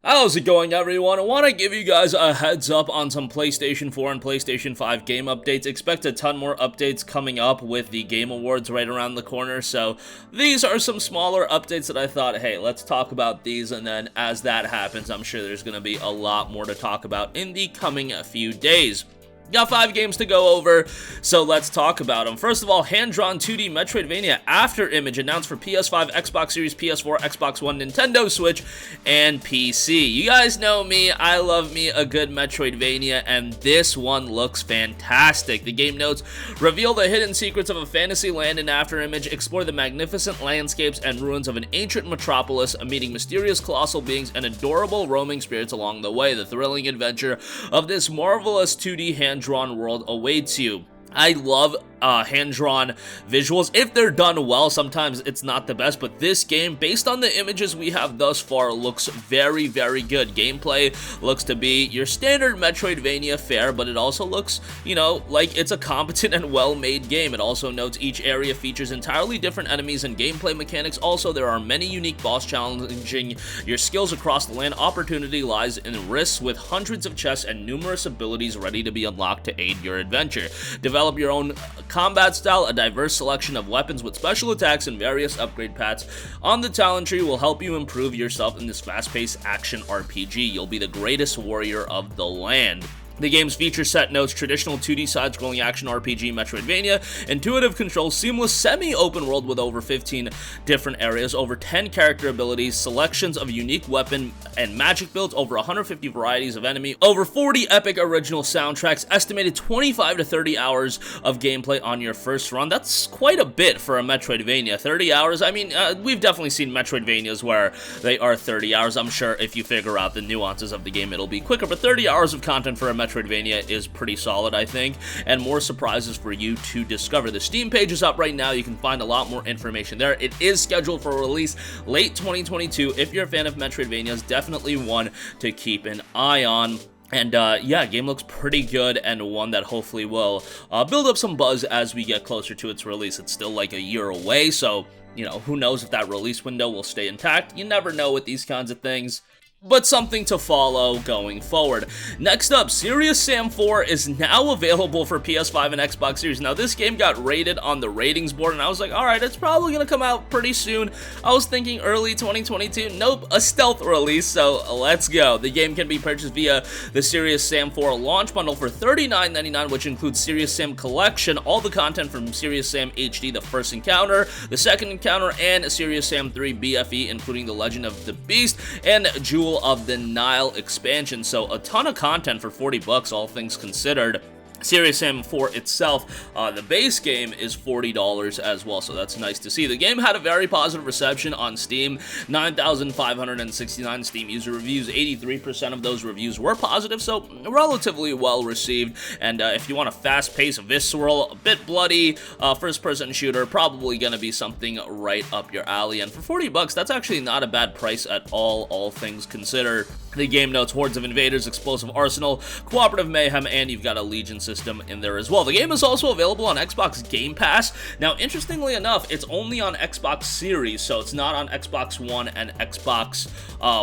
How's it going, everyone? I want to give you guys a heads up on some PlayStation 4 and PlayStation 5 game updates. Expect a ton more updates coming up with the Game Awards right around the corner, so these are some smaller updates that I thought, hey, let's talk about these, and then as that happens, I'm sure there's going to be a lot more to talk about in the coming few days. Got 5 games to go over, so let's talk about them. First of all, hand-drawn 2D Metroidvania Afterimage announced for PS5, Xbox Series, PS4, Xbox One, Nintendo Switch, and PC. You guys know me, I love me a good Metroidvania, and this one looks fantastic. The game notes, reveal the hidden secrets of a fantasy land in Afterimage, explore the magnificent landscapes and ruins of an ancient metropolis, meeting mysterious colossal beings and adorable roaming spirits along the way. The thrilling adventure of this marvelous 2D hand-drawn world awaits you. I love hand-drawn visuals. If they're done well, sometimes it's not the best, but this game, based on the images we have thus far, looks very, very good. Gameplay looks to be your standard Metroidvania fare, but it also looks, you know, like it's a competent and well-made game. It also notes each area features entirely different enemies and gameplay mechanics. Also, there are many unique boss challenging your skills across the land. Opportunity lies in risks with hundreds of chests and numerous abilities ready to be unlocked to aid your adventure. Develop your own combat style. A diverse selection of weapons with special attacks and various upgrade paths on the talent tree will help you improve yourself in this fast-paced action RPG. You'll be the greatest warrior of the land. The game's feature set notes traditional 2D side-scrolling action RPG Metroidvania, intuitive control, seamless semi-open world with over 15 different areas, over 10 character abilities, selections of unique weapon and magic builds, over 150 varieties of enemy, over 40 epic original soundtracks, estimated 25 to 30 hours of gameplay on your first run. That's quite a bit for a Metroidvania. 30 hours, I mean, we've definitely seen Metroidvanias where they are 30 hours. I'm sure if you figure out the nuances of the game, it'll be quicker, but 30 hours of content for a Metroidvania is pretty solid, I think, and more surprises for you to discover. The Steam page is up right now. You can find a lot more information there. It is scheduled for release late 2022. If you're a fan of Metroidvanias, definitely one to keep an eye on. And yeah, game looks pretty good, and one that hopefully will build up some buzz as we get closer to its release. It's still like a year away, so, you know, who knows if that release window will stay intact. You never know with these kinds of things, but something to follow going forward. Next up, Serious Sam 4 is now available for PS5 and Xbox Series. Now, this game got rated on the ratings board, and I was like, alright, it's probably gonna come out pretty soon. I was thinking early 2022. Nope, a stealth release, so let's go. The game can be purchased via the Serious Sam 4 launch bundle for $39.99, which includes Serious Sam Collection, all the content from Serious Sam HD, the first encounter, the second encounter, and Serious Sam 3 BFE, including the Legend of the Beast and Jewel of the Nile expansion. So a ton of content for 40 bucks, all things considered. Serious Sam 4 itself, the base game is $40 as well, so that's nice to see. The game had a very positive reception on Steam, 9,569 Steam user reviews, 83% of those reviews were positive, so relatively well received. And if you want a fast-paced, visceral, a bit bloody first-person shooter, probably gonna be something right up your alley. And for 40 bucks, that's actually not a bad price at all things considered. The game notes hordes of invaders, explosive arsenal, cooperative mayhem, and you've got a legion system in there as well. The game is also available on Xbox Game Pass. Now, interestingly enough, it's only on Xbox Series, so it's not on Xbox One and Xbox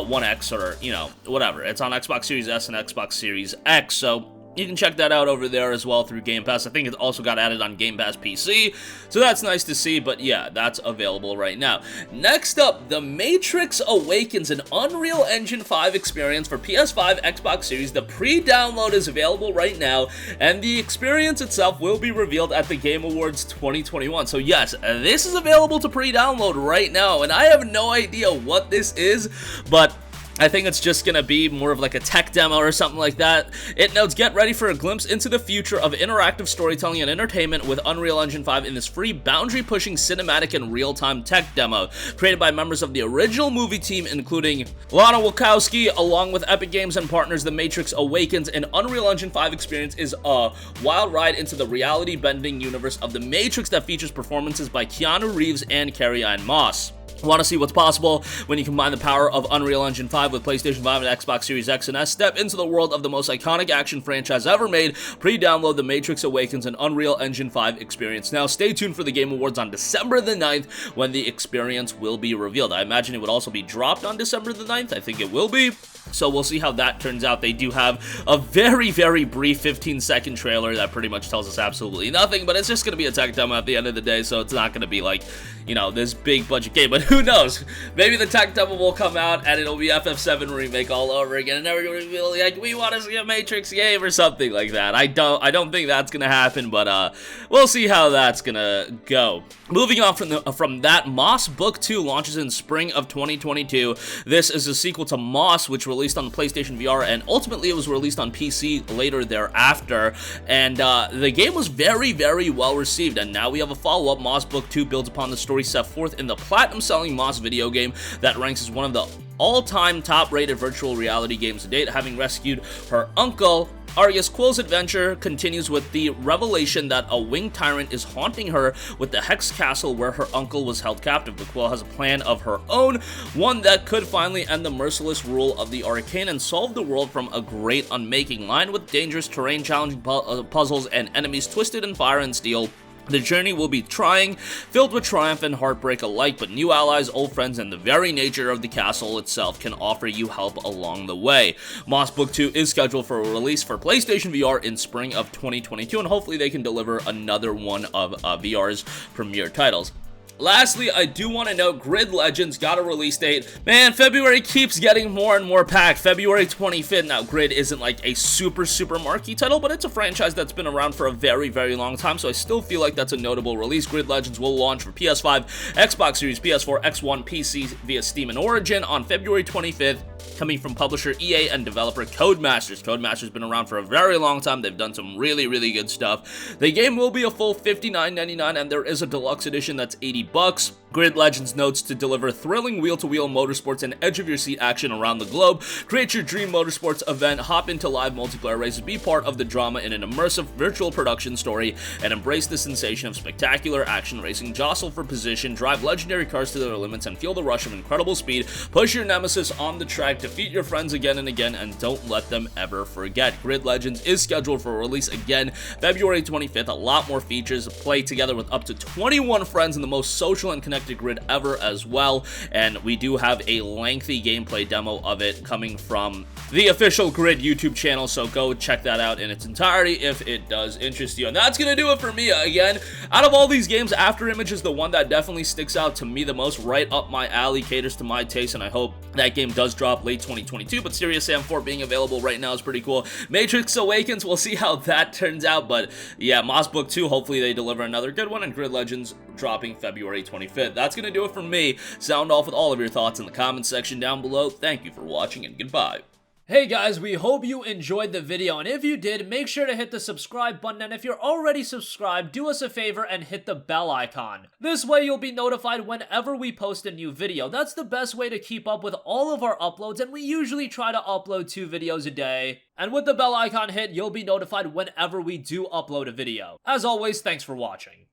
One X, or, you know, whatever. It's on Xbox Series S and Xbox Series X, so you can check that out over there as well through Game Pass. I think it also got added on Game Pass PC, so that's nice to see, but yeah, that's available right now. Next up, The Matrix Awakens, an Unreal Engine 5 experience for PS5, Xbox Series. The pre-download is available right now, and the experience itself will be revealed at the Game Awards 2021. So yes, this is available to pre-download right now, and I have no idea what this is, but I think it's just gonna be more of like a tech demo or something like that. It notes, get ready for a glimpse into the future of interactive storytelling and entertainment with Unreal Engine 5 in this free, boundary-pushing cinematic and real-time tech demo. Created by members of the original movie team, including Lana Wachowski, along with Epic Games and partners, The Matrix Awakens, an Unreal Engine 5 experience is a wild ride into the reality-bending universe of The Matrix that features performances by Keanu Reeves and Carrie-Anne Moss. Want to see what's possible when you combine the power of Unreal Engine 5 with PlayStation 5 and Xbox Series X and S? Step into the world of the most iconic action franchise ever made. Pre-download The Matrix Awakens and Unreal Engine 5 experience. Now, stay tuned for the Game Awards on December the 9th when the experience will be revealed. I imagine it would also be dropped on December the 9th. I think it will be. So we'll see how that turns out. They do have a very, very brief 15-second trailer that pretty much tells us absolutely nothing, but it's just going to be a tech demo at the end of the day, so it's not going to be like, you know, this big budget game. But who knows? Maybe the tech demo will come out and it'll be FF7 Remake all over again, and everybody will be like, we want to see a Matrix game or something like that. I don't think that's going to happen, but we'll see how that's going to go. Moving on from that, Moss Book 2 launches in spring of 2022. This is a sequel to Moss, which released on the PlayStation VR, and ultimately it was released on PC later thereafter, and the game was very, very well received, and now we have a follow-up. Moss Book 2 builds upon the story set forth in the platinum-selling Moss video game that ranks as one of the all-time top-rated virtual reality games to date, having rescued her uncle. Aria's Quill's adventure continues with the revelation that a winged tyrant is haunting her with the Hex Castle where her uncle was held captive. The Quill has a plan of her own, one that could finally end the merciless rule of the Arcane and solve the world from a great unmaking. Lined with dangerous terrain, challenging puzzles, and enemies twisted in fire and steel, the journey will be trying, filled with triumph and heartbreak alike, but new allies, old friends, and the very nature of the castle itself can offer you help along the way. Moss Book 2 is scheduled for a release for PlayStation VR in spring of 2022, and hopefully they can deliver another one of VR's premier titles. Lastly, I do want to note Grid Legends got a release date. Man, February keeps getting more and more packed. February 25th. Now, Grid isn't like a super marquee title, but it's a franchise that's been around for a very, very long time, so I still feel like that's a notable release. Grid Legends will launch for PS5, Xbox Series, PS4, X1, PC via Steam and Origin on February 25th. Coming from publisher EA and developer Codemasters. Codemasters been around for a very long time. They've done some really, really good stuff. The game will be a full $59.99, and there is a deluxe edition that's $80. Grid Legends notes to deliver thrilling wheel-to-wheel motorsports and edge-of-your-seat action around the globe. Create your dream motorsports event, hop into live multiplayer races, be part of the drama in an immersive virtual production story, and embrace the sensation of spectacular action racing. Jostle for position, drive legendary cars to their limits, and feel the rush of incredible speed. Push your nemesis on the track, defeat your friends again and again, and don't let them ever forget. Grid Legends is scheduled for release again February 25th. A lot more features, play together with up to 21 friends in the most social and connected Grid ever as well, and we do have a lengthy gameplay demo of it coming from the official Grid YouTube channel, so go check that out in its entirety if it does interest you. And that's gonna do it for me. Again, out of all these games, Afterimage is the one that definitely sticks out to me the most, right up my alley, caters to my taste, and I hope that game does drop late 2022, but Serious Sam 4 being available right now is pretty cool. Matrix Awakens, we'll see how that turns out, but yeah, Moss Book 2, hopefully they deliver another good one, and Grid Legends dropping February 25th. That's going to do it from me. Sound off with all of your thoughts in the comments section down below. Thank you for watching, and goodbye. Hey guys, we hope you enjoyed the video, and if you did, make sure to hit the subscribe button, and if you're already subscribed, do us a favor and hit the bell icon. This way you'll be notified whenever we post a new video. That's the best way to keep up with all of our uploads, and we usually try to upload 2 videos a day. And with the bell icon hit, you'll be notified whenever we do upload a video. As always, thanks for watching.